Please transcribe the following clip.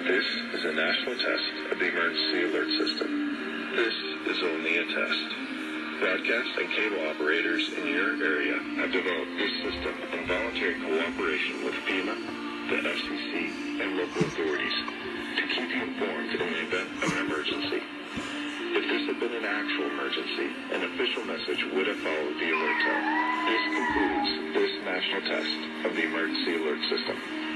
This is a national test of the emergency alert system. This is only a test. Broadcast and cable operators in your area have developed this system in voluntary cooperation with FEMA, the FCC, and local authorities to keep you informed in the event of an emergency. If this had been an actual emergency, an official message would have followed the alert tone. This concludes this national test of the emergency alert system.